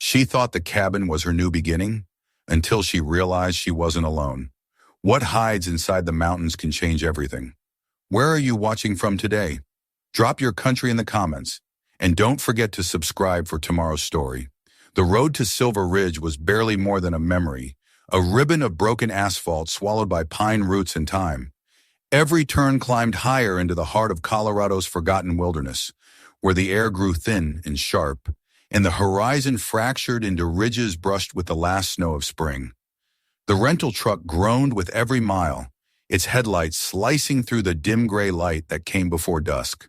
She thought the cabin was her new beginning until she realized she wasn't alone. What hides inside the mountains can change everything. Where are you watching from today? Drop your country in the comments. And don't forget to subscribe for tomorrow's story. The road to Silver Ridge was barely more than a memory, a ribbon of broken asphalt swallowed by pine roots and time. Every turn climbed higher into the heart of Colorado's forgotten wilderness, where the air grew thin and sharp, and the horizon fractured into ridges brushed with the last snow of spring. The rental truck groaned with every mile, its headlights slicing through the dim gray light that came before dusk.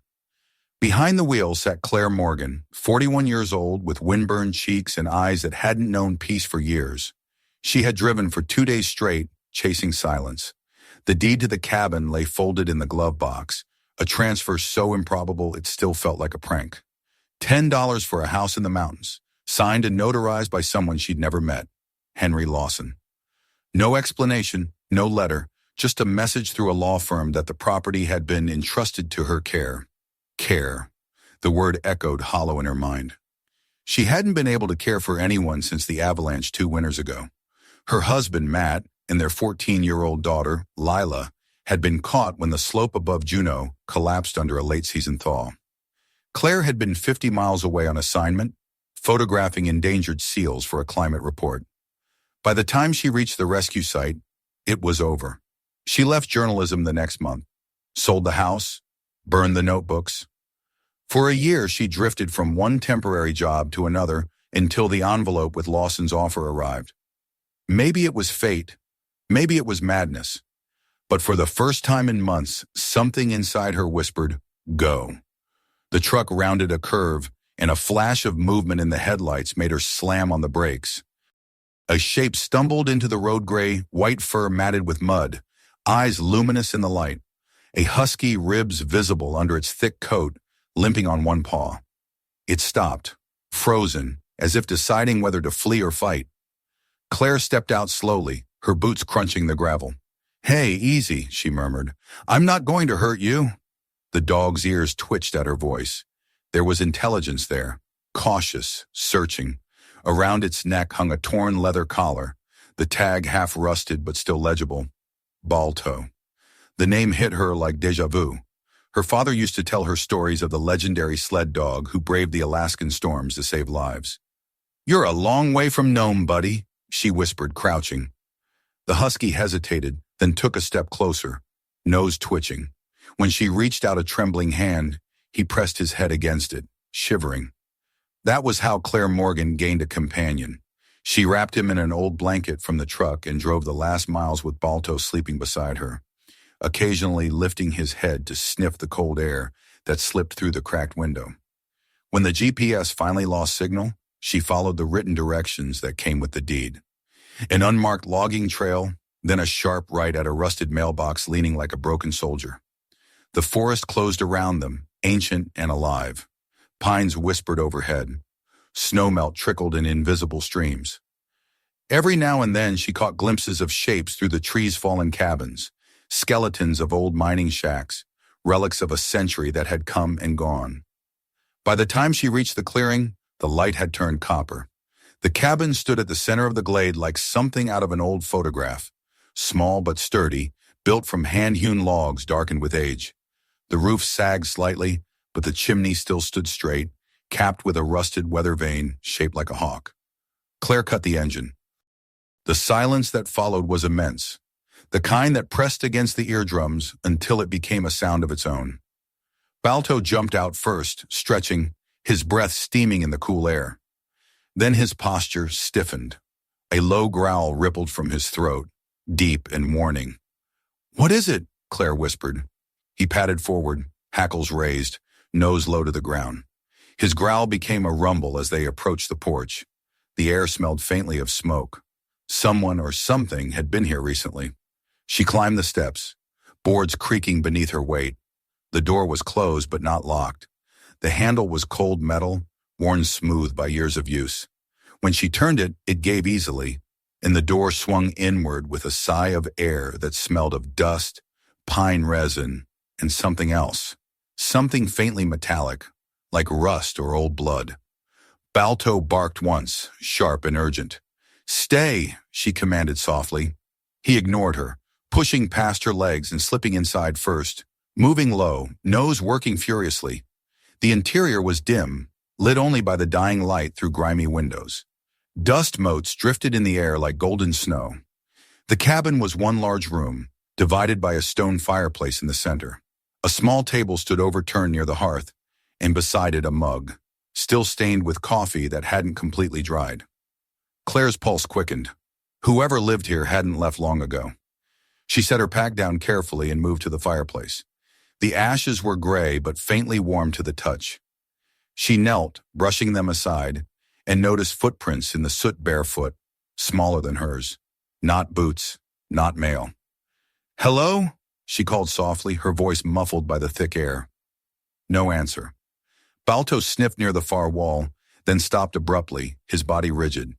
Behind the wheel sat Claire Morgan, 41 years old, with windburned cheeks and eyes that hadn't known peace for years. She had driven for 2 days straight, chasing silence. The deed to the cabin lay folded in the glove box, a transfer so improbable it still felt like a prank. $10 for a house in the mountains, signed and notarized by someone she'd never met, Henry Lawson. No explanation, no letter, just a message through a law firm that the property had been entrusted to her care. Care. The word echoed hollow in her mind. She hadn't been able to care for anyone since the avalanche 2 winters ago. Her husband, Matt, and their 14-year-old daughter, Lila, had been caught when the slope above Juneau collapsed under a late-season thaw. Claire had been 50 miles away on assignment, photographing endangered seals for a climate report. By the time she reached the rescue site, it was over. She left journalism the next month, sold the house, burned the notebooks. For a year, she drifted from one temporary job to another until the envelope with Lawson's offer arrived. Maybe it was fate, maybe it was madness, but for the first time in months, something inside her whispered, "Go." The truck rounded a curve, and a flash of movement in the headlights made her slam on the brakes. A shape stumbled into the road, gray, white fur matted with mud, eyes luminous in the light, a husky, ribs visible under its thick coat, limping on one paw. It stopped, frozen, as if deciding whether to flee or fight. Claire stepped out slowly, her boots crunching the gravel. "Hey, easy," she murmured. "I'm not going to hurt you." The dog's ears twitched at her voice. There was intelligence there, cautious, searching. Around its neck hung a torn leather collar, the tag half rusted but still legible. Balto. The name hit her like déjà vu. Her father used to tell her stories of the legendary sled dog who braved the Alaskan storms to save lives. "You're a long way from Nome, buddy," she whispered, crouching. The husky hesitated, then took a step closer, nose twitching. When she reached out a trembling hand, he pressed his head against it, shivering. That was how Claire Morgan gained a companion. She wrapped him in an old blanket from the truck and drove the last miles with Balto sleeping beside her, occasionally lifting his head to sniff the cold air that slipped through the cracked window. When the GPS finally lost signal, she followed the written directions that came with the deed. An unmarked logging trail, then a sharp right at a rusted mailbox leaning like a broken soldier. The forest closed around them, ancient and alive. Pines whispered overhead. Snowmelt trickled in invisible streams. Every now and then she caught glimpses of shapes through the trees' fallen cabins, skeletons of old mining shacks, relics of a century that had come and gone. By the time she reached the clearing, the light had turned copper. The cabin stood at the center of the glade like something out of an old photograph, small but sturdy, built from hand-hewn logs darkened with age. The roof sagged slightly, but the chimney still stood straight, capped with a rusted weather vane shaped like a hawk. Claire cut the engine. The silence that followed was immense, the kind that pressed against the eardrums until it became a sound of its own. Balto jumped out first, stretching, his breath steaming in the cool air. Then his posture stiffened. A low growl rippled from his throat, deep and warning. "What is it?" Claire whispered. He padded forward, hackles raised, nose low to the ground. His growl became a rumble as they approached the porch. The air smelled faintly of smoke. Someone or something had been here recently. She climbed the steps, boards creaking beneath her weight. The door was closed but not locked. The handle was cold metal, worn smooth by years of use. When she turned it, it gave easily, and the door swung inward with a sigh of air that smelled of dust, pine resin, and something else. Something faintly metallic, like rust or old blood. Balto barked once, sharp and urgent. "Stay," she commanded softly. He ignored her, pushing past her legs and slipping inside first, moving low, nose working furiously. The interior was dim, lit only by the dying light through grimy windows. Dust motes drifted in the air like golden snow. The cabin was one large room, divided by a stone fireplace in the center. A small table stood overturned near the hearth, and beside it a mug, still stained with coffee that hadn't completely dried. Claire's pulse quickened. Whoever lived here hadn't left long ago. She set her pack down carefully and moved to the fireplace. The ashes were gray but faintly warm to the touch. She knelt, brushing them aside, and noticed footprints in the soot barefoot, smaller than hers. Not boots, not male. "Hello?" she called softly, her voice muffled by the thick air. No answer. Balto sniffed near the far wall, then stopped abruptly, his body rigid.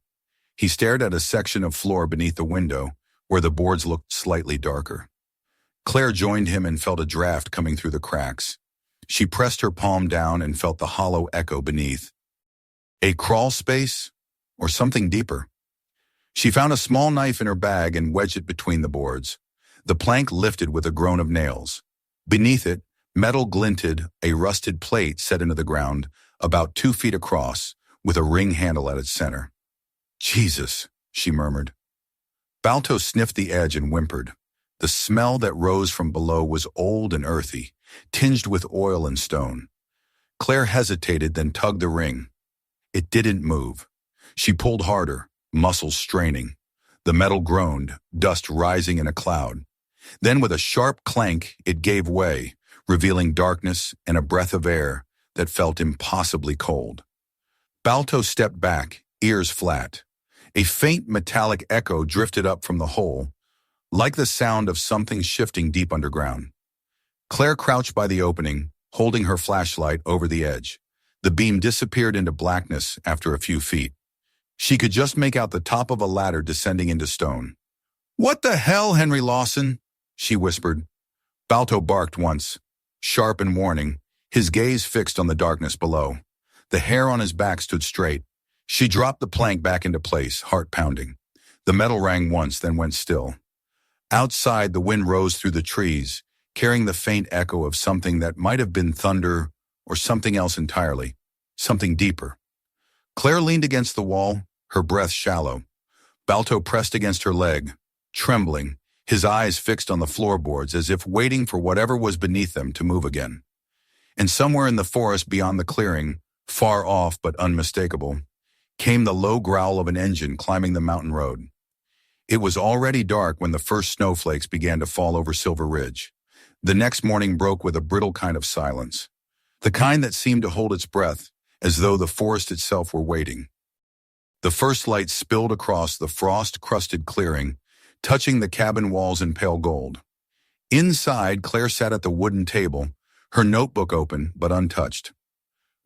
He stared at a section of floor beneath the window, where the boards looked slightly darker. Claire joined him and felt a draft coming through the cracks. She pressed her palm down and felt the hollow echo beneath. A crawl space, or something deeper? She found a small knife in her bag and wedged it between the boards. The plank lifted with a groan of nails. Beneath it, metal glinted, a rusted plate set into the ground, about 2 feet across, with a ring handle at its center. "Jesus," she murmured. Balto sniffed the edge and whimpered. The smell that rose from below was old and earthy, tinged with oil and stone. Claire hesitated, then tugged the ring. It didn't move. She pulled harder, muscles straining. The metal groaned, dust rising in a cloud. Then with a sharp clank, it gave way, revealing darkness and a breath of air that felt impossibly cold. Balto stepped back, ears flat. A faint metallic echo drifted up from the hole, like the sound of something shifting deep underground. Claire crouched by the opening, holding her flashlight over the edge. The beam disappeared into blackness after a few feet. She could just make out the top of a ladder descending into stone. "What the hell, Henry Lawson?" she whispered. Balto barked once, sharp and warning, his gaze fixed on the darkness below. The hair on his back stood straight. She dropped the plank back into place, heart pounding. The metal rang once, then went still. Outside, the wind rose through the trees, carrying the faint echo of something that might have been thunder or something else entirely, something deeper. Claire leaned against the wall, her breath shallow. Balto pressed against her leg, trembling, his eyes fixed on the floorboards as if waiting for whatever was beneath them to move again. And somewhere in the forest beyond the clearing, far off but unmistakable, came the low growl of an engine climbing the mountain road. It was already dark when the first snowflakes began to fall over Silver Ridge. The next morning broke with a brittle kind of silence, the kind that seemed to hold its breath, as though the forest itself were waiting. The first light spilled across the frost-crusted clearing, touching the cabin walls in pale gold. Inside, Claire sat at the wooden table, her notebook open but untouched.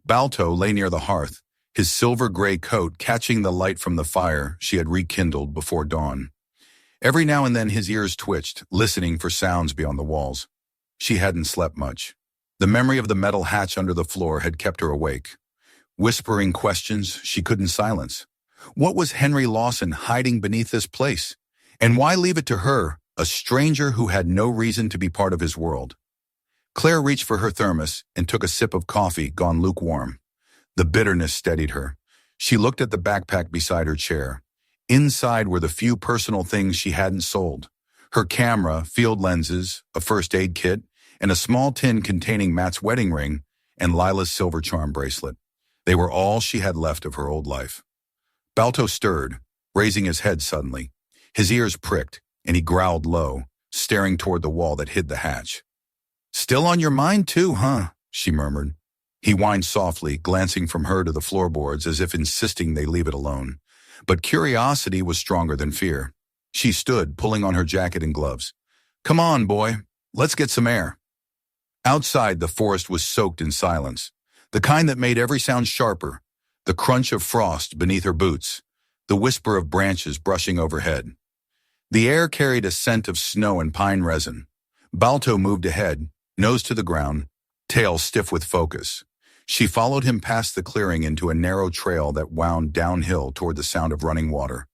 Balto lay near the hearth, his silver-gray coat catching the light from the fire she had rekindled before dawn. Every now and then his ears twitched, listening for sounds beyond the walls. She hadn't slept much. The memory of the metal hatch under the floor had kept her awake. Whispering questions she couldn't silence. What was Henry Lawson hiding beneath this place? And why leave it to her, a stranger who had no reason to be part of his world? Claire reached for her thermos and took a sip of coffee gone lukewarm. The bitterness steadied her. She looked at the backpack beside her chair. Inside were the few personal things she hadn't sold. Her camera, field lenses, a first aid kit, and a small tin containing Matt's wedding ring and Lila's silver charm bracelet. They were all she had left of her old life. Balto stirred, raising his head suddenly. His ears pricked, and he growled low, staring toward the wall that hid the hatch. "Still on your mind too, huh?" she murmured. He whined softly, glancing from her to the floorboards as if insisting they leave it alone. But curiosity was stronger than fear. She stood, pulling on her jacket and gloves. "Come on, boy. Let's get some air." Outside, the forest was soaked in silence, the kind that made every sound sharper, the crunch of frost beneath her boots, the whisper of branches brushing overhead. The air carried a scent of snow and pine resin. Balto moved ahead, nose to the ground, tail stiff with focus. She followed him past the clearing into a narrow trail that wound downhill toward the sound of running water.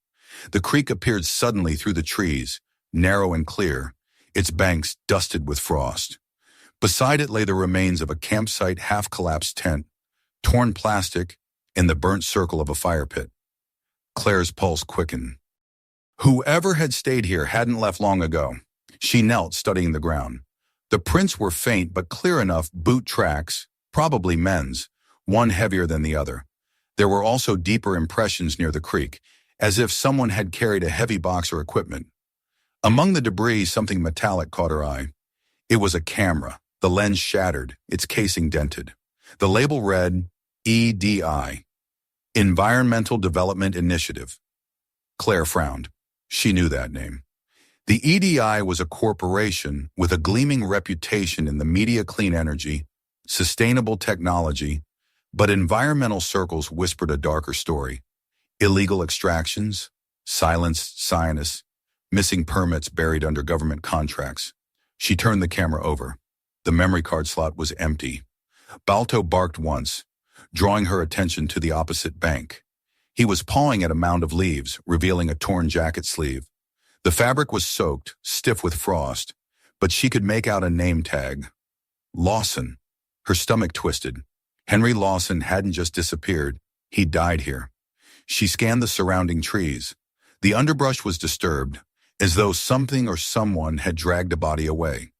The creek appeared suddenly through the trees, narrow and clear, its banks dusted with frost. Beside it lay the remains of a campsite half-collapsed tent, torn plastic, in the burnt circle of a fire pit. Claire's pulse quickened. Whoever had stayed here hadn't left long ago. She knelt, studying the ground. The prints were faint but clear enough boot tracks, probably men's, one heavier than the other. There were also deeper impressions near the creek, as if someone had carried a heavy box or equipment. Among the debris, something metallic caught her eye. It was a camera, the lens shattered, its casing dented. The label read, EDI, Environmental Development Initiative. Claire frowned. She knew that name. The EDI was a corporation with a gleaming reputation in the media clean energy, sustainable technology, but environmental circles whispered a darker story. Illegal extractions, silenced scientists, missing permits buried under government contracts. She turned the camera over. The memory card slot was empty. Balto barked once, drawing her attention to the opposite bank. He was pawing at a mound of leaves, revealing a torn jacket sleeve. The fabric was soaked, stiff with frost, but she could make out a name tag. Lawson. Her stomach twisted. Henry Lawson hadn't just disappeared. He died here. She scanned the surrounding trees. The underbrush was disturbed, as though something or someone had dragged a body away.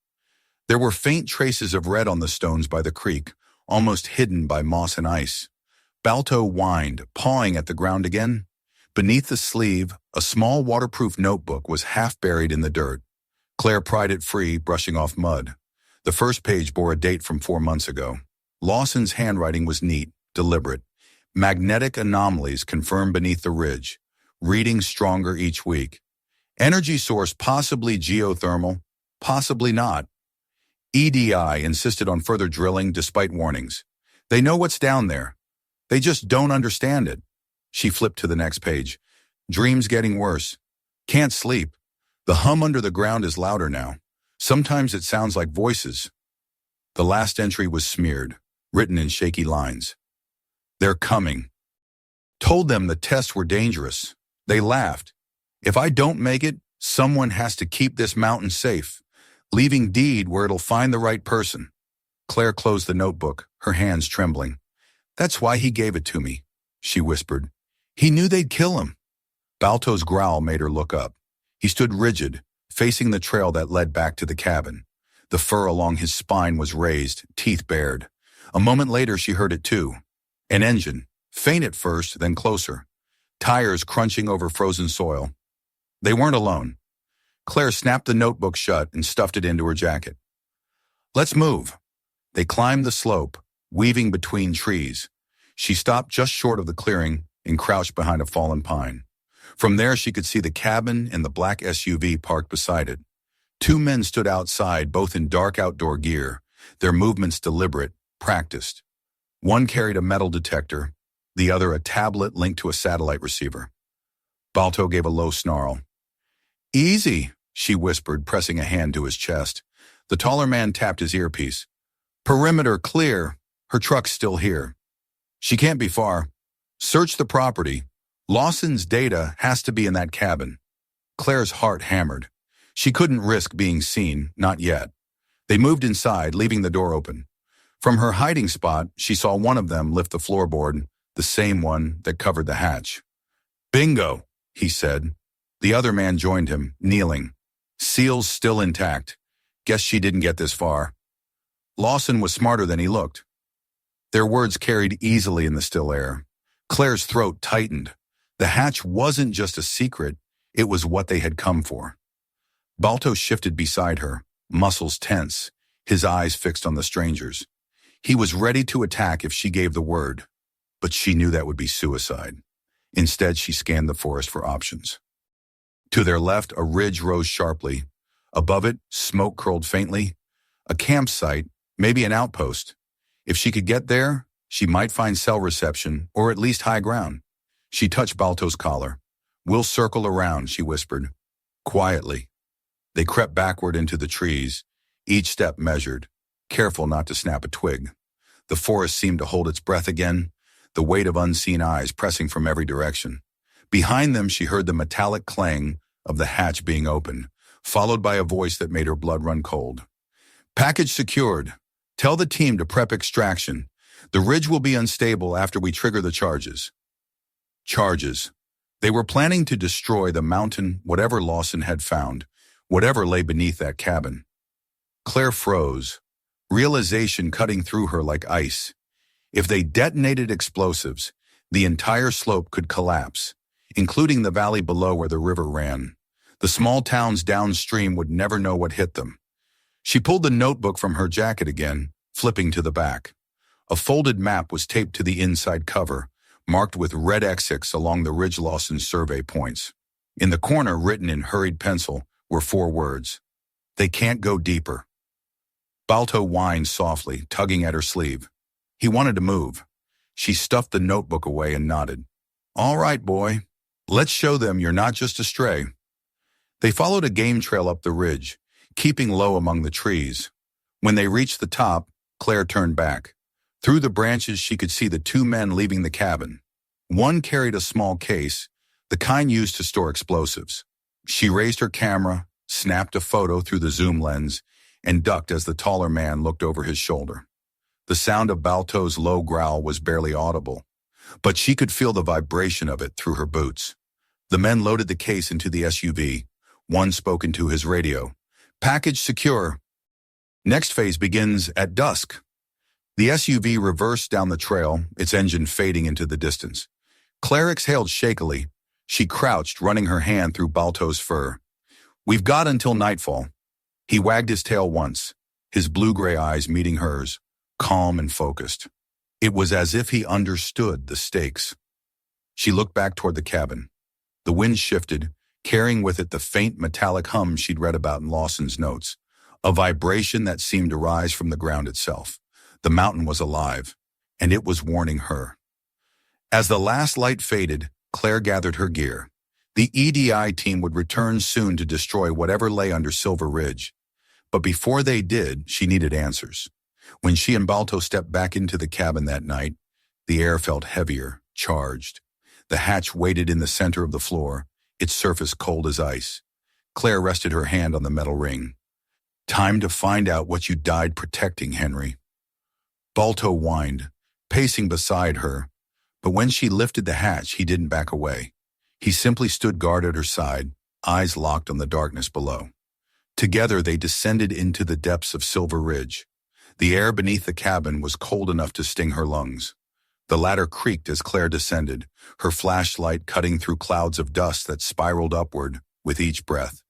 There were faint traces of red on the stones by the creek, almost hidden by moss and ice. Balto whined, pawing at the ground again. Beneath the sleeve, a small waterproof notebook was half buried in the dirt. Claire pried it free, brushing off mud. The first page bore a date from 4 months ago. Lawson's handwriting was neat, deliberate. Magnetic anomalies confirmed beneath the ridge. Reading stronger each week. Energy source possibly geothermal, possibly not. EDI insisted on further drilling despite warnings. They know what's down there. They just don't understand it. She flipped to the next page. Dreams getting worse. Can't sleep. The hum under the ground is louder now. Sometimes it sounds like voices. The last entry was smeared, written in shaky lines. They're coming. Told them the tests were dangerous. They laughed. If I don't make it, someone has to keep this mountain safe, leaving deed where it'll find the right person. Claire closed the notebook, her hands trembling. That's why he gave it to me, she whispered. He knew they'd kill him. Balto's growl made her look up. He stood rigid, facing the trail that led back to the cabin. The fur along his spine was raised, teeth bared. A moment later, she heard it too. An engine, faint at first, then closer. Tires crunching over frozen soil. They weren't alone. Claire snapped the notebook shut and stuffed it into her jacket. Let's move. They climbed the slope, weaving between trees. She stopped just short of the clearing and crouched behind a fallen pine. From there, she could see the cabin and the black SUV parked beside it. 2 men stood outside, both in dark outdoor gear, their movements deliberate, practiced. One carried a metal detector, the other a tablet linked to a satellite receiver. Balto gave a low snarl. Easy, she whispered, pressing a hand to his chest. The taller man tapped his earpiece. Perimeter clear. Her truck's still here. She can't be far. Search the property. Lawson's data has to be in that cabin. Claire's heart hammered. She couldn't risk being seen, not yet. They moved inside, leaving the door open. From her hiding spot, she saw one of them lift the floorboard, the same one that covered the hatch. Bingo, he said. The other man joined him, kneeling. Seals still intact. Guess she didn't get this far. Lawson was smarter than he looked. Their words carried easily in the still air. Claire's throat tightened. The hatch wasn't just a secret, it was what they had come for. Balto shifted beside her, muscles tense, his eyes fixed on the strangers. He was ready to attack if she gave the word, but she knew that would be suicide. Instead, she scanned the forest for options. To their left, a ridge rose sharply. Above it, smoke curled faintly. A campsite, maybe an outpost. If she could get there, she might find cell reception, or at least high ground. She touched Balto's collar. We'll circle around, she whispered. Quietly. They crept backward into the trees, each step measured, careful not to snap a twig. The forest seemed to hold its breath again, the weight of unseen eyes pressing from every direction. Behind them, she heard the metallic clang of the hatch being opened, followed by a voice that made her blood run cold. Package secured. Tell the team to prep extraction. The ridge will be unstable after we trigger the charges. Charges. They were planning to destroy the mountain, whatever Lawson had found, whatever lay beneath that cabin. Claire froze, realization cutting through her like ice. If they detonated explosives, the entire slope could collapse, including the valley below where the river ran. The small towns downstream would never know what hit them. She pulled the notebook from her jacket again, flipping to the back. A folded map was taped to the inside cover, marked with red X's along the Ridge Lawson survey points. In the corner, written in hurried pencil, were 4 words. They can't go deeper. Balto whined softly, tugging at her sleeve. He wanted to move. She stuffed the notebook away and nodded. All right, boy. Let's show them you're not just a stray. They followed a game trail up the ridge, keeping low among the trees. When they reached the top, Claire turned back. Through the branches, she could see the 2 men leaving the cabin. One carried a small case, the kind used to store explosives. She raised her camera, snapped a photo through the zoom lens, and ducked as the taller man looked over his shoulder. The sound of Balto's low growl was barely audible, but she could feel the vibration of it through her boots. The men loaded the case into the SUV. One spoke into his radio. Package secure. Next phase begins at dusk. The SUV reversed down the trail, its engine fading into the distance. Claire exhaled shakily. She crouched, running her hand through Balto's fur. We've got until nightfall. He wagged his tail once, his blue-gray eyes meeting hers, calm and focused. It was as if he understood the stakes. She looked back toward the cabin. The wind shifted, carrying with it the faint metallic hum she'd read about in Lawson's notes, a vibration that seemed to rise from the ground itself. The mountain was alive, and it was warning her. As the last light faded, Claire gathered her gear. The EDI team would return soon to destroy whatever lay under Silver Ridge. But before they did, she needed answers. When she and Balto stepped back into the cabin that night, the air felt heavier, charged. The hatch waited in the center of the floor, its surface cold as ice. Claire rested her hand on the metal ring. Time to find out what you died protecting, Henry. Balto whined, pacing beside her, but when she lifted the hatch, he didn't back away. He simply stood guard at her side, eyes locked on the darkness below. Together they descended into the depths of Silver Ridge. The air beneath the cabin was cold enough to sting her lungs. The ladder creaked as Claire descended, her flashlight cutting through clouds of dust that spiraled upward with each breath.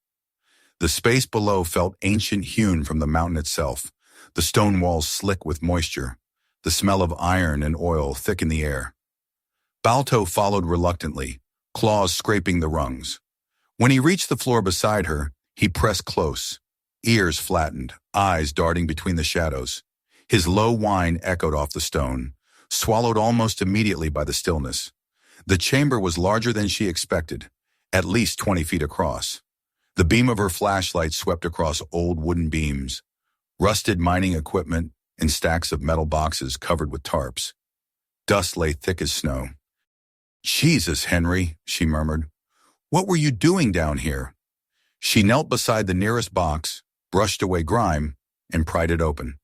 The space below felt ancient, hewn from the mountain itself, the stone walls slick with moisture, the smell of iron and oil thick in the air. Balto followed reluctantly, claws scraping the rungs. When he reached the floor beside her, he pressed close, ears flattened, eyes darting between the shadows. His low whine echoed off the stone, swallowed almost immediately by the stillness. The chamber was larger than she expected, at least 20 feet across. The beam of her flashlight swept across old wooden beams, rusted mining equipment, and stacks of metal boxes covered with tarps. Dust lay thick as snow. Jesus, Henry, she murmured. What were you doing down here? She knelt beside the nearest box, brushed away grime, and pried it open.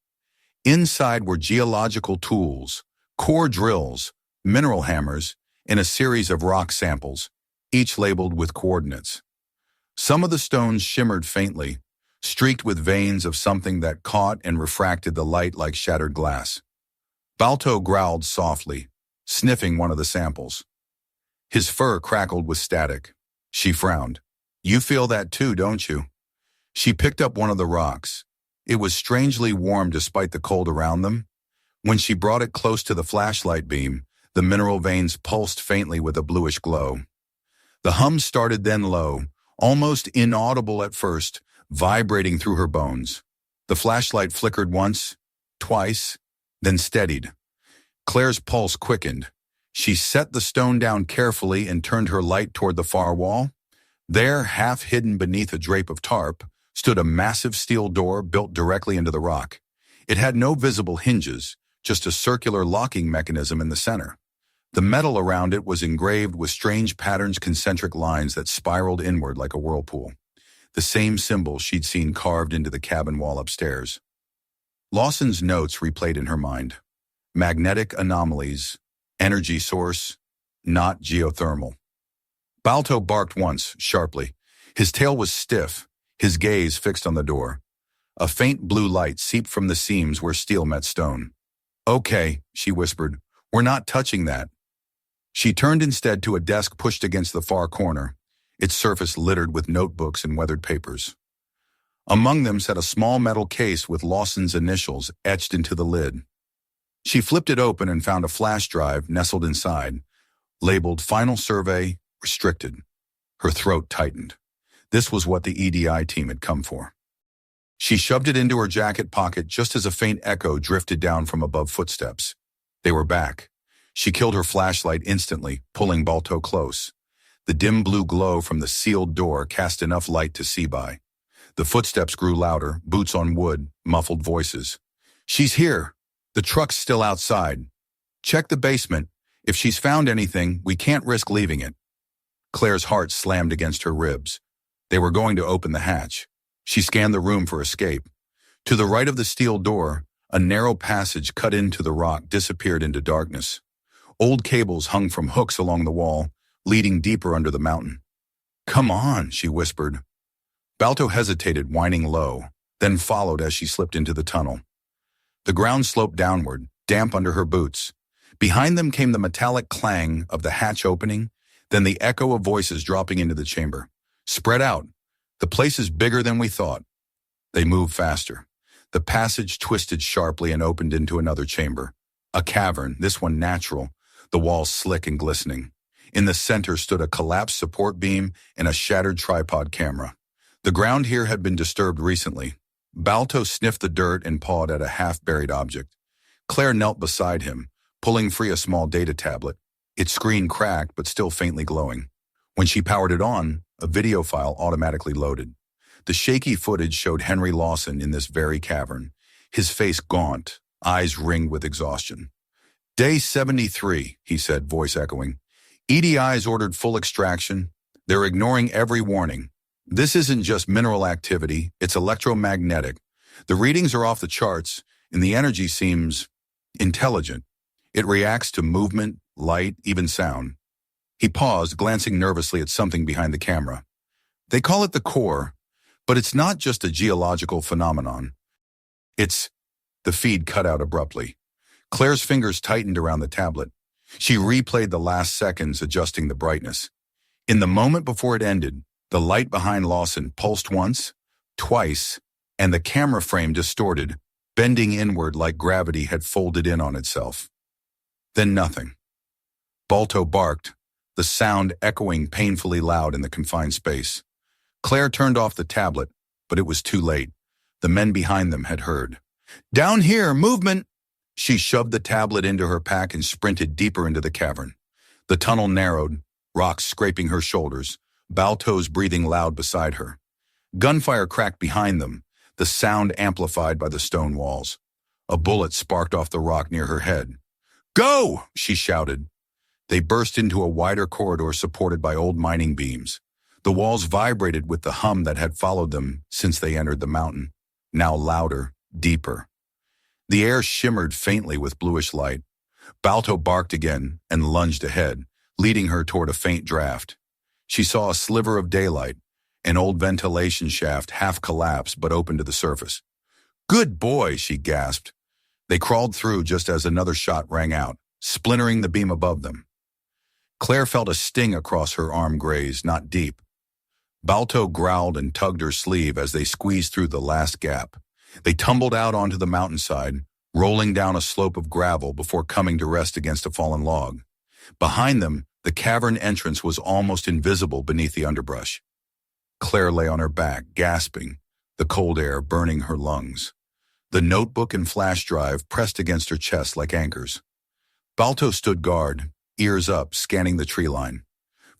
Inside were geological tools, core drills, mineral hammers, and a series of rock samples, each labeled with coordinates. Some of the stones shimmered faintly, streaked with veins of something that caught and refracted the light like shattered glass. Balto growled softly, sniffing one of the samples. His fur crackled with static. She frowned. You feel that too, don't you? She picked up one of the rocks. It was strangely warm despite the cold around them. When she brought it close to the flashlight beam, the mineral veins pulsed faintly with a bluish glow. The hum started then low, almost inaudible at first, vibrating through her bones. The flashlight flickered once, twice, then steadied. Claire's pulse quickened. She set the stone down carefully and turned her light toward the far wall. There, half hidden beneath a drape of tarp, stood a massive steel door built directly into the rock. It had no visible hinges, just a circular locking mechanism in the center. The metal around it was engraved with strange patterns, concentric lines that spiraled inward like a whirlpool. The same symbol she'd seen carved into the cabin wall upstairs. Lawson's notes replayed in her mind. Magnetic anomalies, energy source, not geothermal. Balto barked once, sharply. His tail was stiff, his gaze fixed on the door. A faint blue light seeped from the seams where steel met stone. "Okay," she whispered. "We're not touching that." She turned instead to a desk pushed against the far corner, its surface littered with notebooks and weathered papers. Among them sat a small metal case with Lawson's initials etched into the lid. She flipped it open and found a flash drive nestled inside, labeled Final Survey, Restricted. Her throat tightened. This was what the EDI team had come for. She shoved it into her jacket pocket just as a faint echo drifted down from above footsteps. They were back. She killed her flashlight instantly, pulling Balto close. The dim blue glow from the sealed door cast enough light to see by. The footsteps grew louder, boots on wood, muffled voices. "She's here. The truck's still outside. Check the basement. If she's found anything, we can't risk leaving it." Claire's heart slammed against her ribs. They were going to open the hatch. She scanned the room for escape. To the right of the steel door, a narrow passage cut into the rock disappeared into darkness. Old cables hung from hooks along the wall, leading deeper under the mountain. "Come on," she whispered. Balto hesitated, whining low, then followed as she slipped into the tunnel. The ground sloped downward, damp under her boots. Behind them came the metallic clang of the hatch opening, then the echo of voices dropping into the chamber. "Spread out. The place is bigger than we thought." They moved faster. The passage twisted sharply and opened into another chamber. A cavern, this one natural, the walls slick and glistening. In the center stood a collapsed support beam and a shattered tripod camera. The ground here had been disturbed recently. Balto sniffed the dirt and pawed at a half-buried object. Claire knelt beside him, pulling free a small data tablet. Its screen cracked but still faintly glowing. When she powered it on, a video file automatically loaded. The shaky footage showed Henry Lawson in this very cavern, his face gaunt, eyes ringed with exhaustion. "Day 73, he said, voice echoing. "EDI's ordered full extraction. They're ignoring every warning. This isn't just mineral activity, it's electromagnetic. The readings are off the charts, and the energy seems intelligent. It reacts to movement, light, even sound." He paused, glancing nervously at something behind the camera. "They call it the core, but it's not just a geological phenomenon. The feed cut out abruptly. Claire's fingers tightened around the tablet. She replayed the last seconds, adjusting the brightness. In the moment before it ended, the light behind Lawson pulsed once, twice, and the camera frame distorted, bending inward like gravity had folded in on itself. Then nothing. Balto barked, the sound echoing painfully loud in the confined space. Claire turned off the tablet, but it was too late. The men behind them had heard. "Down here, movement!" She shoved the tablet into her pack and sprinted deeper into the cavern. The tunnel narrowed, rocks scraping her shoulders, Balto's breathing loud beside her. Gunfire cracked behind them, the sound amplified by the stone walls. A bullet sparked off the rock near her head. "Go!" she shouted. They burst into a wider corridor supported by old mining beams. The walls vibrated with the hum that had followed them since they entered the mountain, now louder, deeper. The air shimmered faintly with bluish light. Balto barked again and lunged ahead, leading her toward a faint draft. She saw a sliver of daylight, an old ventilation shaft half collapsed but open to the surface. "Good boy," she gasped. They crawled through just as another shot rang out, splintering the beam above them. Claire felt a sting across her arm graze, not deep. Balto growled and tugged her sleeve as they squeezed through the last gap. They tumbled out onto the mountainside, rolling down a slope of gravel before coming to rest against a fallen log. Behind them, the cavern entrance was almost invisible beneath the underbrush. Claire lay on her back, gasping, the cold air burning her lungs. The notebook and flash drive pressed against her chest like anchors. Balto stood guard, ears up, scanning the tree line.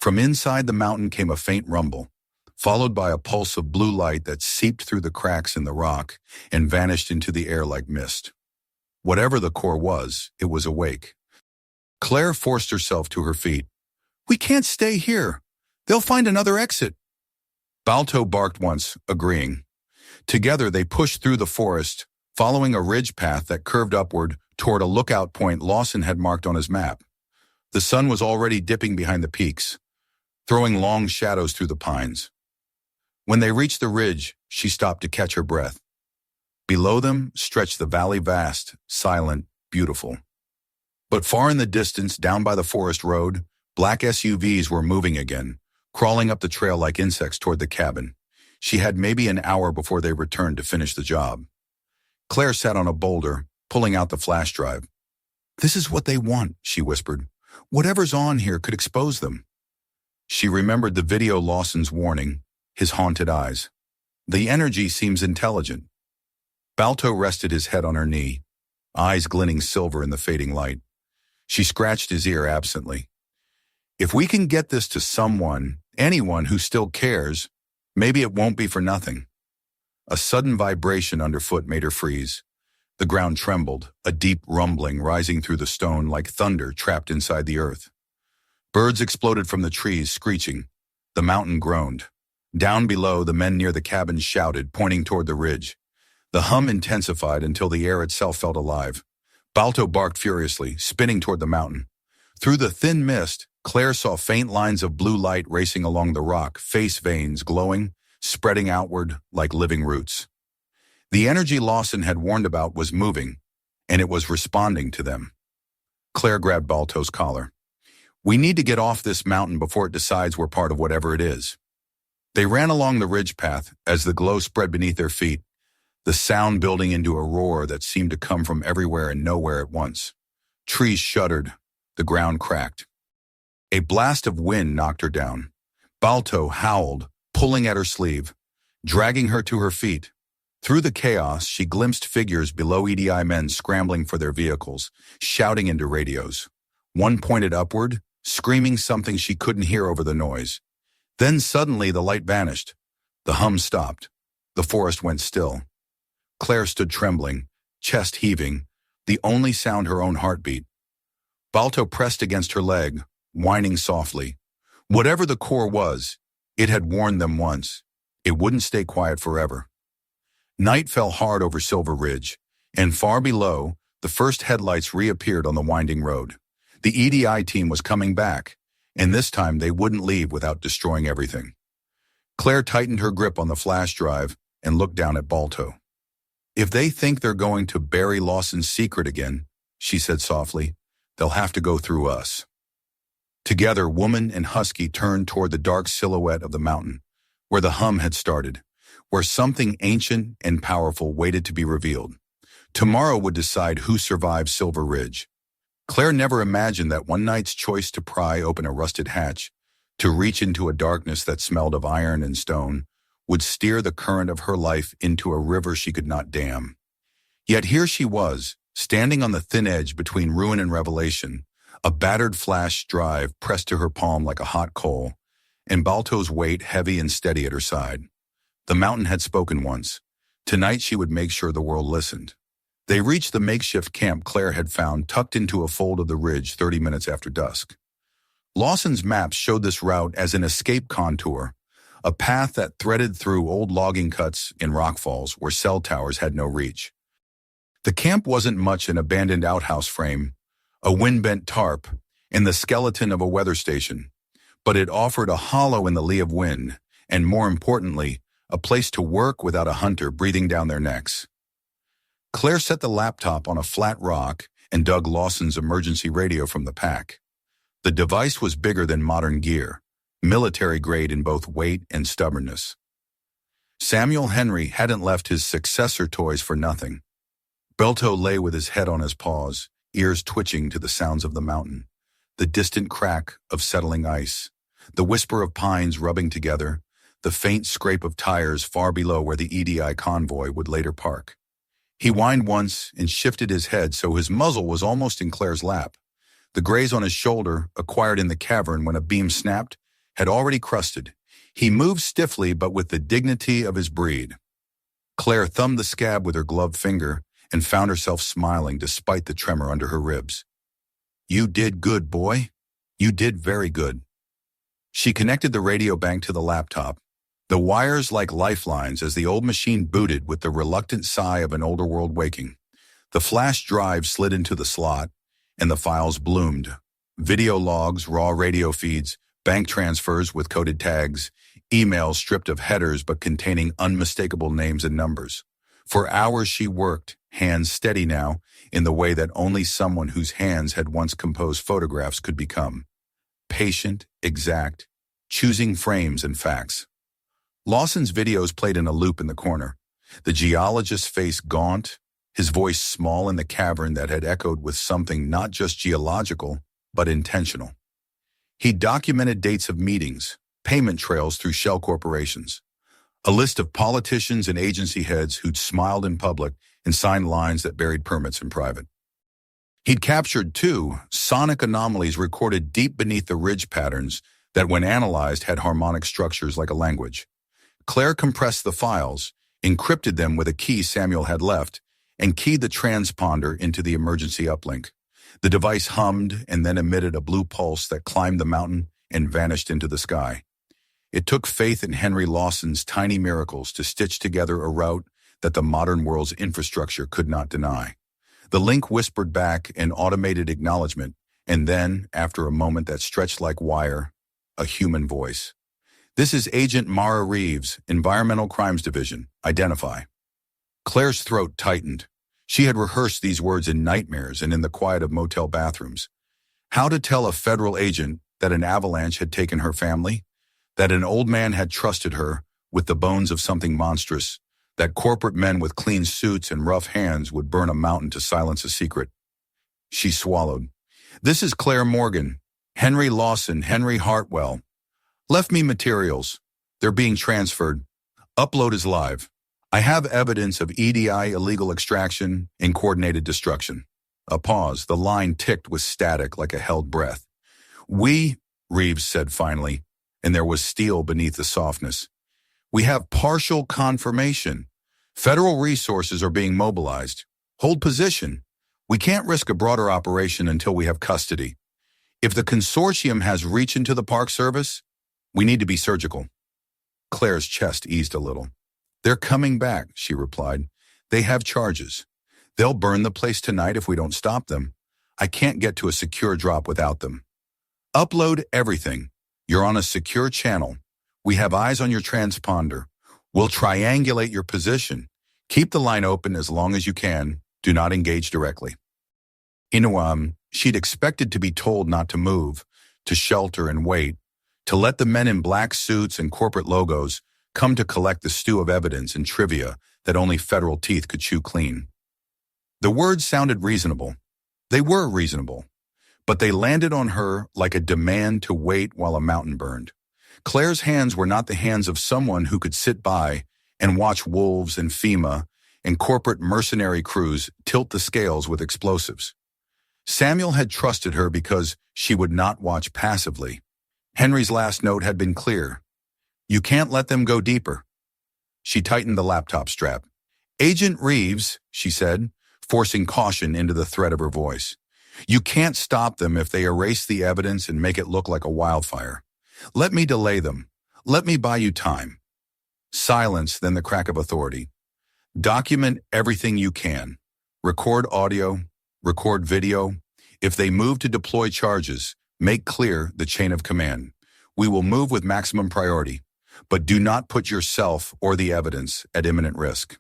From inside the mountain came a faint rumble, followed by a pulse of blue light that seeped through the cracks in the rock and vanished into the air like mist. Whatever the core was, it was awake. Claire forced herself to her feet. "We can't stay here. They'll find another exit." Balto barked once, agreeing. Together they pushed through the forest, following a ridge path that curved upward toward a lookout point Lawson had marked on his map. The sun was already dipping behind the peaks, throwing long shadows through the pines. When they reached the ridge, she stopped to catch her breath. Below them stretched the valley, vast, silent, beautiful. But far in the distance, down by the forest road, black SUVs were moving again, crawling up the trail like insects toward the cabin. She had maybe an hour before they returned to finish the job. Claire sat on a boulder, pulling out the flash drive. "This is what they want," she whispered. "Whatever's on here could expose them." She remembered the video Lawson's warning, his haunted eyes. The energy seems intelligent. Balto rested his head on her knee, eyes glinting silver in the fading light. She scratched his ear absently. "If we can get this to someone, anyone who still cares, maybe it won't be for nothing." A sudden vibration underfoot made her freeze. The ground trembled, a deep rumbling rising through the stone like thunder trapped inside the earth. Birds exploded from the trees, screeching. The mountain groaned. Down below, the men near the cabin shouted, pointing toward the ridge. The hum intensified until the air itself felt alive. Balto barked furiously, spinning toward the mountain. Through the thin mist, Claire saw faint lines of blue light racing along the rock, face veins glowing, spreading outward like living roots. The energy Lawson had warned about was moving, and it was responding to them. Claire grabbed Balto's collar. "We need to get off this mountain before it decides we're part of whatever it is." They ran along the ridge path as the glow spread beneath their feet, the sound building into a roar that seemed to come from everywhere and nowhere at once. Trees shuddered, the ground cracked. A blast of wind knocked her down. Balto howled, pulling at her sleeve, dragging her to her feet. Through the chaos, she glimpsed figures below EDI men scrambling for their vehicles, shouting into radios. One pointed upward, screaming something she couldn't hear over the noise. Then suddenly the light vanished. The hum stopped. The forest went still. Claire stood trembling, chest heaving, the only sound her own heartbeat. Balto pressed against her leg, whining softly. Whatever the core was, it had warned them once. It wouldn't stay quiet forever. Night fell hard over Silver Ridge, and far below, the first headlights reappeared on the winding road. The EDI team was coming back, and this time they wouldn't leave without destroying everything. Claire tightened her grip on the flash drive and looked down at Balto. "If they think they're going to bury Lawson's secret again," she said softly, "they'll have to go through us." Together, woman and husky turned toward the dark silhouette of the mountain, where the hum had started, where something ancient and powerful waited to be revealed. Tomorrow would decide who survived Silver Ridge. Claire never imagined that one night's choice to pry open a rusted hatch, to reach into a darkness that smelled of iron and stone, would steer the current of her life into a river she could not dam. Yet here she was, standing on the thin edge between ruin and revelation, a battered flash drive pressed to her palm like a hot coal, and Balto's weight heavy and steady at her side. The mountain had spoken once. Tonight she would make sure the world listened. They reached the makeshift camp Claire had found tucked into a fold of the ridge 30 minutes after dusk. Lawson's maps showed this route as an escape contour, a path that threaded through old logging cuts in rock falls where cell towers had no reach. The camp wasn't much an abandoned outhouse frame, a wind-bent tarp, and the skeleton of a weather station, but it offered a hollow in the lee of wind, and more importantly, a place to work without a hunter breathing down their necks. Claire set the laptop on a flat rock and dug Lawson's emergency radio from the pack. The device was bigger than modern gear, military-grade in both weight and stubbornness. Samuel Henry hadn't left his successor toys for nothing. Balto lay with his head on his paws, ears twitching to the sounds of the mountain, the distant crack of settling ice, the whisper of pines rubbing together, the faint scrape of tires far below where the EDI convoy would later park. He whined once and shifted his head so his muzzle was almost in Claire's lap. The graze on his shoulder, acquired in the cavern when a beam snapped, had already crusted. He moved stiffly but with the dignity of his breed. Claire thumbed the scab with her gloved finger and found herself smiling despite the tremor under her ribs. "You did good, boy. You did very good." She connected the radio bank to the laptop, the wires like lifelines as the old machine booted with the reluctant sigh of an older world waking. The flash drive slid into the slot, and the files bloomed. Video logs, raw radio feeds, bank transfers with coded tags, emails stripped of headers but containing unmistakable names and numbers. For hours she worked, hands steady now, in the way that only someone whose hands had once composed photographs could become. Patient, exact, choosing frames and facts. Lawson's videos played in a loop in the corner, the geologist's face gaunt, his voice small in the cavern that had echoed with something not just geological, but intentional. He documented dates of meetings, payment trails through shell corporations, a list of politicians and agency heads who'd smiled in public and signed lines that buried permits in private. He'd captured, too, sonic anomalies recorded deep beneath the ridge patterns that, when analyzed, had harmonic structures like a language. Claire compressed the files, encrypted them with a key Samuel had left, and keyed the transponder into the emergency uplink. The device hummed and then emitted a blue pulse that climbed the mountain and vanished into the sky. It took faith in Henry Lawson's tiny miracles to stitch together a route that the modern world's infrastructure could not deny. The link whispered back an automated acknowledgement, and then, after a moment that stretched like wire, a human voice. "This is Agent Mara Reeves, Environmental Crimes Division. Identify." Claire's throat tightened. She had rehearsed these words in nightmares and in the quiet of motel bathrooms. How to tell a federal agent that an avalanche had taken her family, that an old man had trusted her with the bones of something monstrous, that corporate men with clean suits and rough hands would burn a mountain to silence a secret. She swallowed. "This is Claire Morgan. Henry Lawson, Henry Hartwell. Left me materials. They're being transferred. Upload is live. I have evidence of EDI illegal extraction and coordinated destruction." A pause. The line ticked with static like a held breath. "We," Reeves said finally, and there was steel beneath the softness. "We have partial confirmation. Federal resources are being mobilized. Hold position. We can't risk a broader operation until we have custody. If the consortium has reach into the Park Service, we need to be surgical." Claire's chest eased a little. "They're coming back," she replied. "They have charges. They'll burn the place tonight if we don't stop them. I can't get to a secure drop without them. Upload everything. You're on a secure channel. We have eyes on your transponder. We'll triangulate your position. Keep the line open as long as you can. Do not engage directly." She'd expected to be told not to move, to shelter and wait, to let the men in black suits and corporate logos come to collect the stew of evidence and trivia that only federal teeth could chew clean. The words sounded reasonable. They were reasonable. But they landed on her like a demand to wait while a mountain burned. Claire's hands were not the hands of someone who could sit by and watch wolves and FEMA and corporate mercenary crews tilt the scales with explosives. Samuel had trusted her because she would not watch passively. Henry's last note had been clear. "You can't let them go deeper." She tightened the laptop strap. "Agent Reeves," she said, forcing caution into the threat of her voice. "You can't stop them if they erase the evidence and make it look like a wildfire. Let me delay them. Let me buy you time." Silence, then the crack of authority. "Document everything you can. Record audio, record video. If they move to deploy charges, make clear the chain of command. We will move with maximum priority, but do not put yourself or the evidence at imminent risk."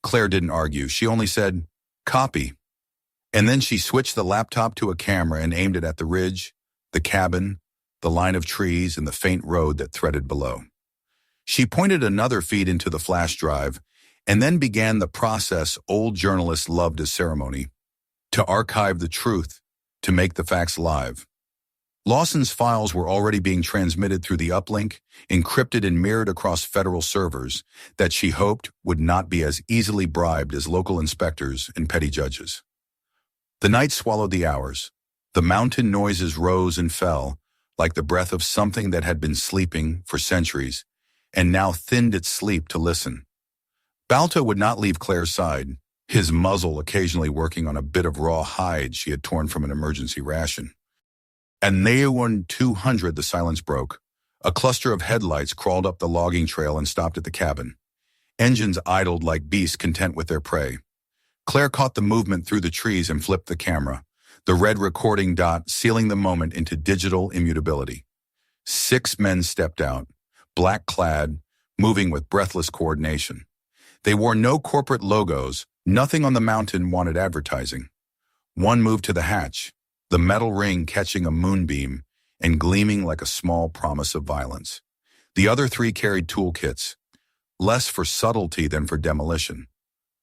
Claire didn't argue. She only said, "Copy." And then she switched the laptop to a camera and aimed it at the ridge, the cabin, the line of trees, and the faint road that threaded below. She pointed another feed into the flash drive and then began the process old journalists loved as ceremony, to archive the truth, to make the facts live. Lawson's files were already being transmitted through the uplink, encrypted and mirrored across federal servers that she hoped would not be as easily bribed as local inspectors and petty judges. The night swallowed the hours. The mountain noises rose and fell, like the breath of something that had been sleeping for centuries, and now thinned its sleep to listen. Balto would not leave Claire's side. his muzzle occasionally working on a bit of raw hide she had torn from an emergency ration. At Naewan 200, the silence broke. A cluster of headlights crawled up the logging trail and stopped at the cabin. Engines idled like beasts content with their prey. Claire caught the movement through the trees and flipped the camera, the red recording dot sealing the moment into digital immutability. 6 men stepped out, black-clad, moving with breathless coordination. They wore no corporate logos, nothing on the mountain wanted advertising. One moved to the hatch, the metal ring catching a moonbeam and gleaming like a small promise of violence. The other 3 carried toolkits, less for subtlety than for demolition.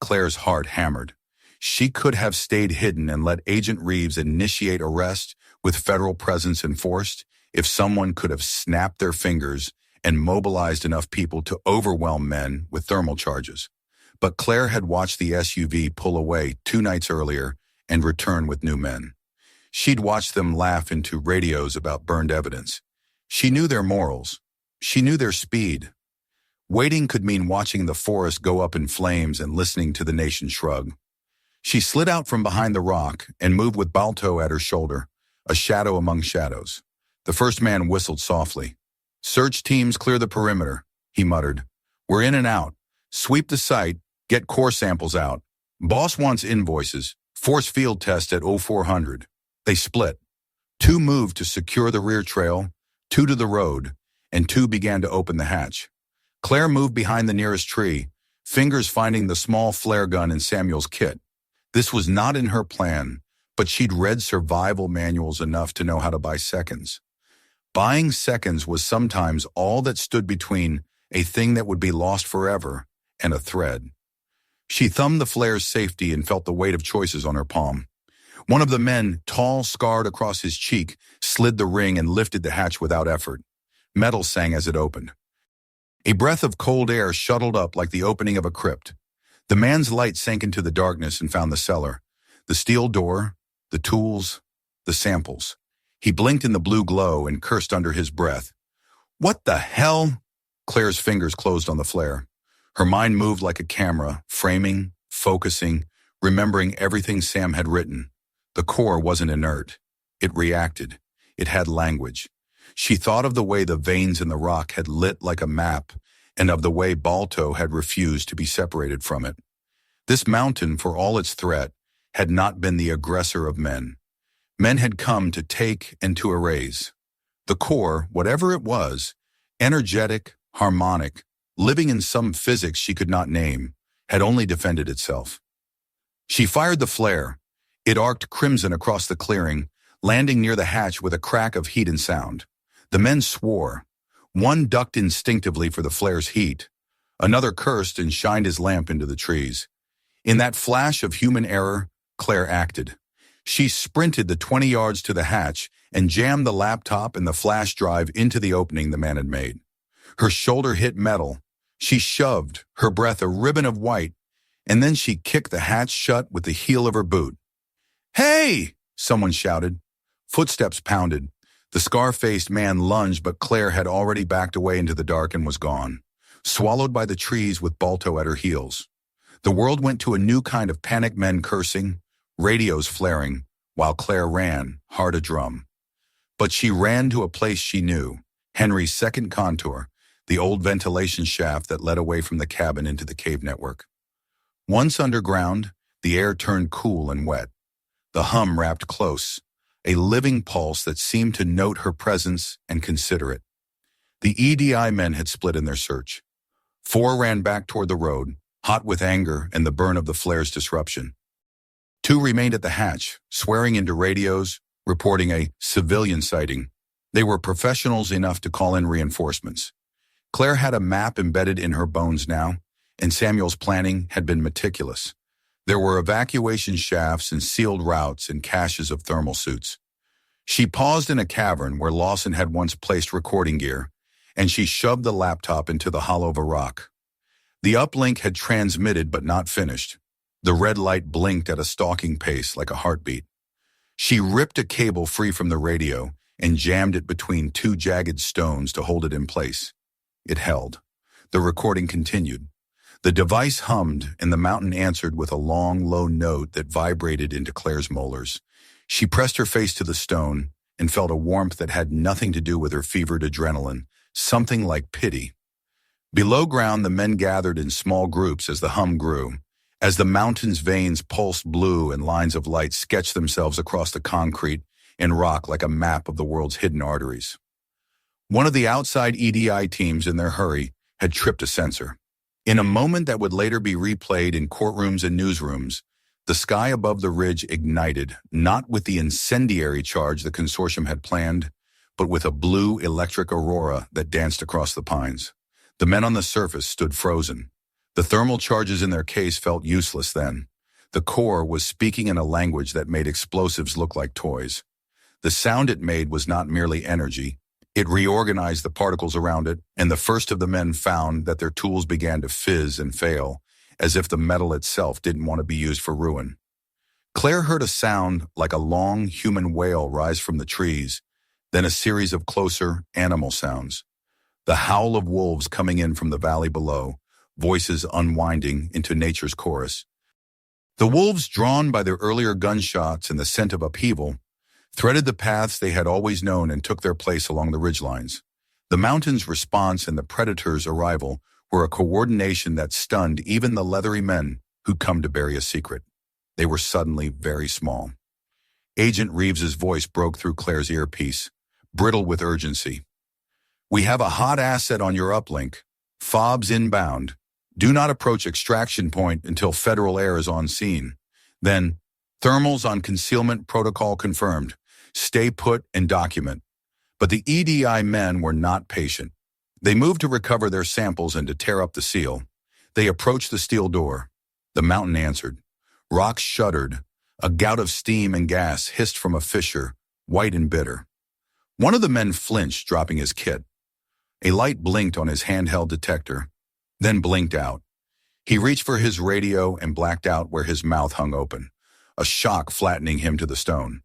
Claire's heart hammered. She could have stayed hidden and let Agent Reeves initiate arrest with federal presence enforced if someone could have snapped their fingers and mobilized enough people to overwhelm men with thermal charges. But Claire had watched the SUV pull away 2 nights earlier and return with new men. She'd watched them laugh into radios about burned evidence. She knew their morals. She knew their speed. Waiting could mean watching the forest go up in flames and listening to the nation shrug. She slid out from behind the rock and moved with Balto at her shoulder, a shadow among shadows. The first man whistled softly. "Search teams clear the perimeter," he muttered. "We're in and out. Sweep the site, get core samples out. Boss wants invoices. Force field test at 0400. They split. 2 moved to secure the rear trail, 2 to the road, and 2 began to open the hatch. Claire moved behind the nearest tree, fingers finding the small flare gun in Samuel's kit. This was not in her plan, but she'd read survival manuals enough to know how to buy seconds. Buying seconds was sometimes all that stood between a thing that would be lost forever and a thread. She thumbed the flare's safety and felt the weight of choices on her palm. One of the men, tall, scarred across his cheek, slid the ring and lifted the hatch without effort. Metal sang as it opened. A breath of cold air shuttled up like the opening of a crypt. The man's light sank into the darkness and found the cellar. The steel door, the tools, the samples. He blinked in the blue glow and cursed under his breath. "What the hell?" Claire's fingers closed on the flare. Her mind moved like a camera, framing, focusing, remembering everything Sam had written. The core wasn't inert. It reacted. It had language. She thought of the way the veins in the rock had lit like a map, and of the way Balto had refused to be separated from it. This mountain, for all its threat, had not been the aggressor of men. Men had come to take and to erase. The core, whatever it was, energetic, harmonic, living in some physics she could not name, had only defended itself. She fired the flare. It arced crimson across the clearing, landing near the hatch with a crack of heat and sound. The men swore. One ducked instinctively for the flare's heat. Another cursed and shined his lamp into the trees. In that flash of human error, Claire acted. She sprinted the 20 yards to the hatch and jammed the laptop and the flash drive into the opening the man had made. Her shoulder hit metal. She shoved, her breath a ribbon of white, and then she kicked the hatch shut with the heel of her boot. "Hey!" someone shouted. Footsteps pounded. The scar-faced man lunged, but Claire had already backed away into the dark and was gone, swallowed by the trees with Balto at her heels. The world went to a new kind of panic, men cursing, radios flaring, while Claire ran, hard a drum. But she ran to a place she knew, Henry's second contour, the old ventilation shaft that led away from the cabin into the cave network. Once underground, the air turned cool and wet. The hum wrapped close, a living pulse that seemed to note her presence and consider it. The EDI men had split in their search. 4 ran back toward the road, hot with anger and the burn of the flare's disruption. 2 remained at the hatch, swearing into radios, reporting a civilian sighting. They were professionals enough to call in reinforcements. Claire had a map embedded in her bones now, and Samuel's planning had been meticulous. There were evacuation shafts and sealed routes and caches of thermal suits. She paused in a cavern where Lawson had once placed recording gear, and she shoved the laptop into the hollow of a rock. The uplink had transmitted but not finished. The red light blinked at a stalking pace like a heartbeat. She ripped a cable free from the radio and jammed it between 2 jagged stones to hold it in place. It held. The recording continued. The device hummed, and the mountain answered with a long, low note that vibrated into Claire's molars. She pressed her face to the stone and felt a warmth that had nothing to do with her fevered adrenaline, something like pity. Below ground, the men gathered in small groups as the hum grew. As the mountain's veins pulsed blue and lines of light sketched themselves across the concrete and rock like a map of the world's hidden arteries. One of the outside EDI teams, in their hurry, had tripped a sensor. In a moment that would later be replayed in courtrooms and newsrooms, the sky above the ridge ignited, not with the incendiary charge the consortium had planned, but with a blue electric aurora that danced across the pines. The men on the surface stood frozen. The thermal charges in their case felt useless then. The core was speaking in a language that made explosives look like toys. The sound it made was not merely energy. It reorganized the particles around it, and the first of the men found that their tools began to fizz and fail, as if the metal itself didn't want to be used for ruin. Claire heard a sound like a long human wail rise from the trees, then a series of closer animal sounds. The howl of wolves coming in from the valley below, voices unwinding into nature's chorus. The wolves, drawn by their earlier gunshots and the scent of upheaval, threaded the paths they had always known and took their place along the ridgelines. The mountain's response and the predator's arrival were a coordination that stunned even the leathery men who'd come to bury a secret. They were suddenly very small. Agent Reeves's voice broke through Claire's earpiece, brittle with urgency. "We have a hot asset on your uplink. FOBs inbound. Do not approach extraction point until Federal Air is on scene. Then, thermals on concealment protocol confirmed. Stay put and document." But the EDI men were not patient. They moved to recover their samples and to tear up the seal. They approached the steel door. The mountain answered. Rocks shuddered. A gout of steam and gas hissed from a fissure, white and bitter. One of the men flinched, dropping his kit. A light blinked on his handheld detector, then blinked out. He reached for his radio and blacked out where his mouth hung open, a shock flattening him to the stone.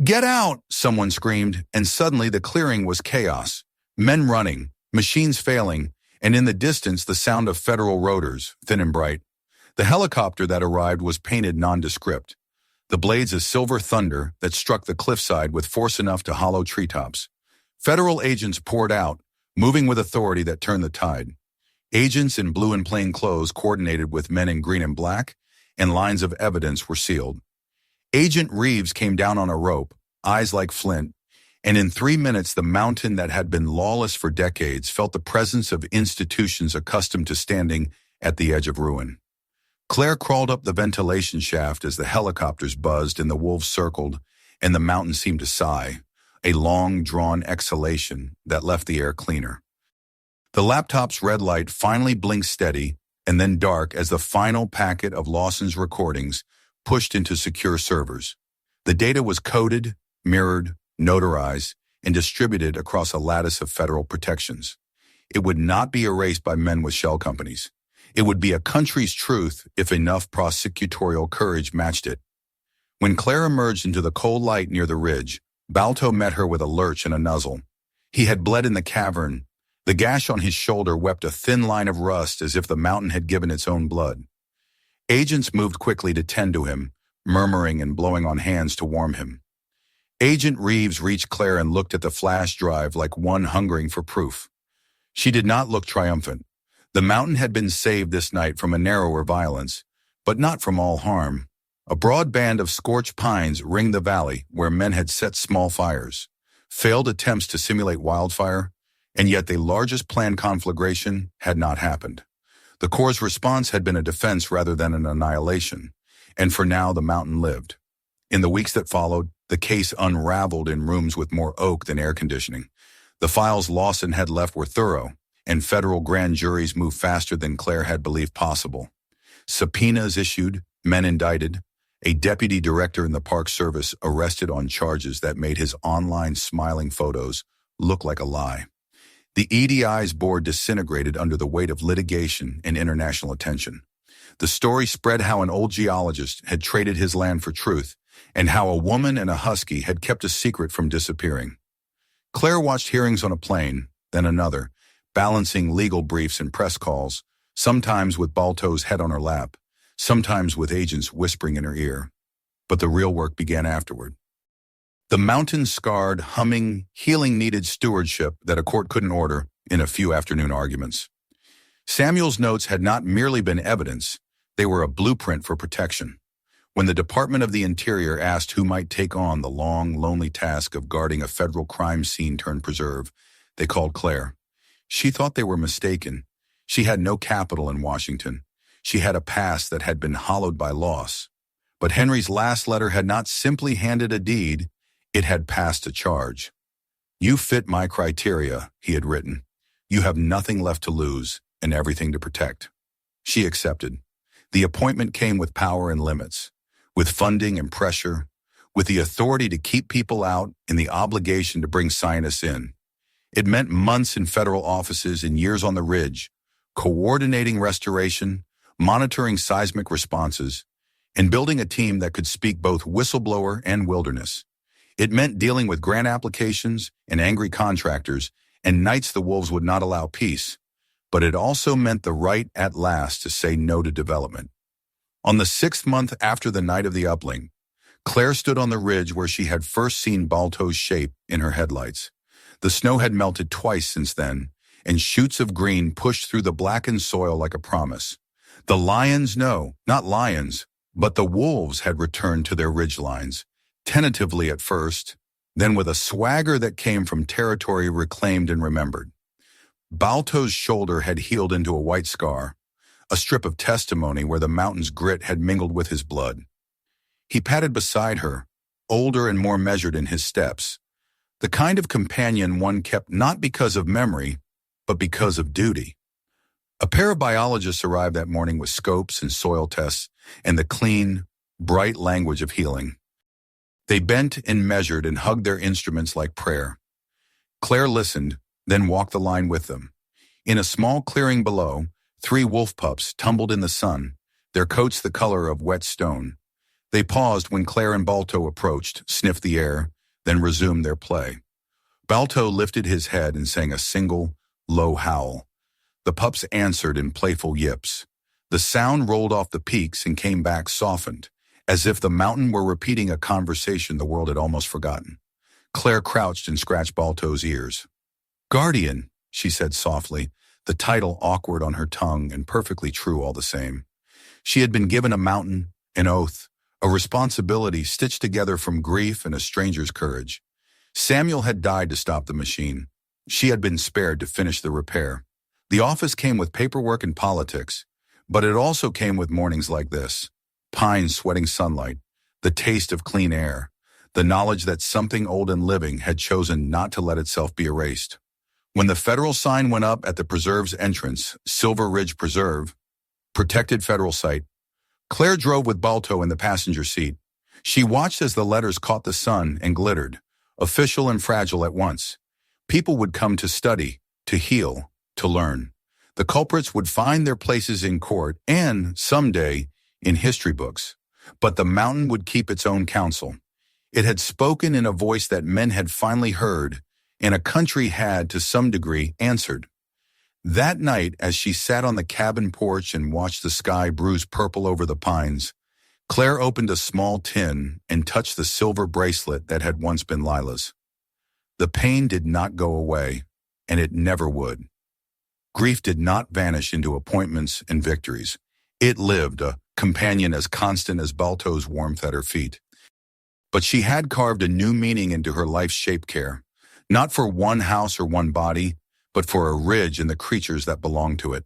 "Get out!" someone screamed, and suddenly the clearing was chaos. Men running, machines failing, and in the distance the sound of Federal rotors, thin and bright. The helicopter that arrived was painted nondescript, the blades of silver thunder that struck the cliffside with force enough to hollow treetops. Federal agents poured out, moving with authority that turned the tide. Agents in blue and plain clothes coordinated with men in green and black, and lines of evidence were sealed. Agent Reeves came down on a rope, eyes like flint, and in 3 minutes the mountain that had been lawless for decades felt the presence of institutions accustomed to standing at the edge of ruin. Claire crawled up the ventilation shaft as the helicopters buzzed and the wolves circled, and the mountain seemed to sigh, a long, drawn exhalation that left the air cleaner. The laptop's red light finally blinked steady and then dark as the final packet of Lawson's recordings pushed into secure servers. The data was coded, mirrored, notarized, and distributed across a lattice of federal protections. It would not be erased by men with shell companies. It would be a country's truth if enough prosecutorial courage matched it. When Claire emerged into the cold light near the ridge, Balto met her with a lurch and a nuzzle. He had bled in the cavern. The gash on his shoulder wept a thin line of rust as if the mountain had given its own blood. Agents moved quickly to tend to him, murmuring and blowing on hands to warm him. Agent Reeves reached Claire and looked at the flash drive like one hungering for proof. She did not look triumphant. The mountain had been saved this night from a narrower violence, but not from all harm. A broad band of scorched pines ringed the valley where men had set small fires, failed attempts to simulate wildfire, and yet the largest planned conflagration had not happened. The Corps' response had been a defense rather than an annihilation, and for now the mountain lived. In the weeks that followed, the case unraveled in rooms with more oak than air conditioning. The files Lawson had left were thorough, and federal grand juries moved faster than Claire had believed possible. Subpoenas issued, men indicted, a deputy director in the Park Service arrested on charges that made his online smiling photos look like a lie. The EDI's board disintegrated under the weight of litigation and international attention. The story spread how an old geologist had traded his land for truth, and how a woman and a husky had kept a secret from disappearing. Claire watched hearings on a plane, then another, balancing legal briefs and press calls, sometimes with Balto's head on her lap, sometimes with agents whispering in her ear. But the real work began afterward. The mountain-scarred, humming, healing-needed stewardship that a court couldn't order in a few afternoon arguments. Samuel's notes had not merely been evidence, they were a blueprint for protection. When the Department of the Interior asked who might take on the long, lonely task of guarding a federal crime scene turned preserve, they called Claire. She thought they were mistaken. She had no capital in Washington. She had a past that had been hollowed by loss. But Henry's last letter had not simply handed a deed, it had passed a charge. "You fit my criteria," he had written. "You have nothing left to lose and everything to protect." She accepted. The appointment came with power and limits, with funding and pressure, with the authority to keep people out and the obligation to bring scientists in. It meant months in federal offices and years on the ridge, coordinating restoration, monitoring seismic responses, and building a team that could speak both whistleblower and wilderness. It meant dealing with grant applications and angry contractors and nights the wolves would not allow peace. But it also meant the right at last to say no to development. On the 6th month after the night of the upling, Claire stood on the ridge where she had first seen Balto's shape in her headlights. The snow had melted twice since then, and shoots of green pushed through the blackened soil like a promise. The lions, no, not lions, but the wolves had returned to their ridgelines, tentatively at first, then with a swagger that came from territory reclaimed and remembered. Balto's shoulder had healed into a white scar, a strip of testimony where the mountain's grit had mingled with his blood. He padded beside her, older and more measured in his steps, the kind of companion one kept not because of memory, but because of duty. A pair of biologists arrived that morning with scopes and soil tests and the clean, bright language of healing. They bent and measured and hugged their instruments like prayer. Claire listened, then walked the line with them. In a small clearing below, 3 wolf pups tumbled in the sun, their coats the color of wet stone. They paused when Claire and Balto approached, sniffed the air, then resumed their play. Balto lifted his head and sang a single, low howl. The pups answered in playful yips. The sound rolled off the peaks and came back softened, as if the mountain were repeating a conversation the world had almost forgotten. Claire crouched and scratched Balto's ears. "Guardian," she said softly, the title awkward on her tongue and perfectly true all the same. She had been given a mountain, an oath, a responsibility stitched together from grief and a stranger's courage. Samuel had died to stop the machine. She had been spared to finish the repair. The office came with paperwork and politics, but it also came with mornings like this. Pines sweating sunlight, the taste of clean air, the knowledge that something old and living had chosen not to let itself be erased. When the federal sign went up at the preserve's entrance, Silver Ridge Preserve, protected federal site, Claire drove with Balto in the passenger seat. She watched as the letters caught the sun and glittered, official and fragile at once. People would come to study, to heal, to learn. The culprits would find their places in court and, someday, in history books. But the mountain would keep its own counsel. It had spoken in a voice that men had finally heard, and a country had, to some degree, answered. That night, as she sat on the cabin porch and watched the sky bruise purple over the pines, Claire opened a small tin and touched the silver bracelet that had once been Lila's. The pain did not go away, and it never would. Grief did not vanish into appointments and victories. It lived, a companion as constant as Balto's warmth at her feet. But she had carved a new meaning into her life's shape care, not for one house or one body, but for a ridge and the creatures that belonged to it.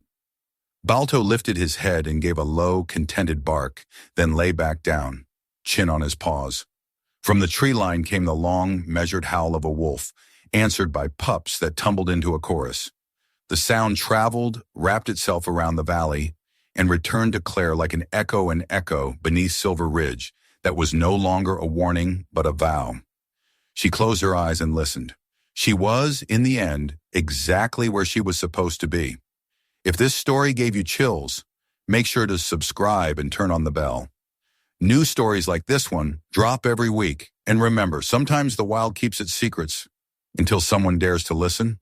Balto lifted his head and gave a low, contented bark, then lay back down, chin on his paws. From the tree line came the long, measured howl of a wolf, answered by pups that tumbled into a chorus. The sound traveled, wrapped itself around the valley, and returned to Claire like an echo beneath Silver Ridge that was no longer a warning but a vow. She closed her eyes and listened. She was, in the end, exactly where she was supposed to be. If this story gave you chills, make sure to subscribe and turn on the bell. New stories like this one drop every week. And remember, sometimes the wild keeps its secrets until someone dares to listen.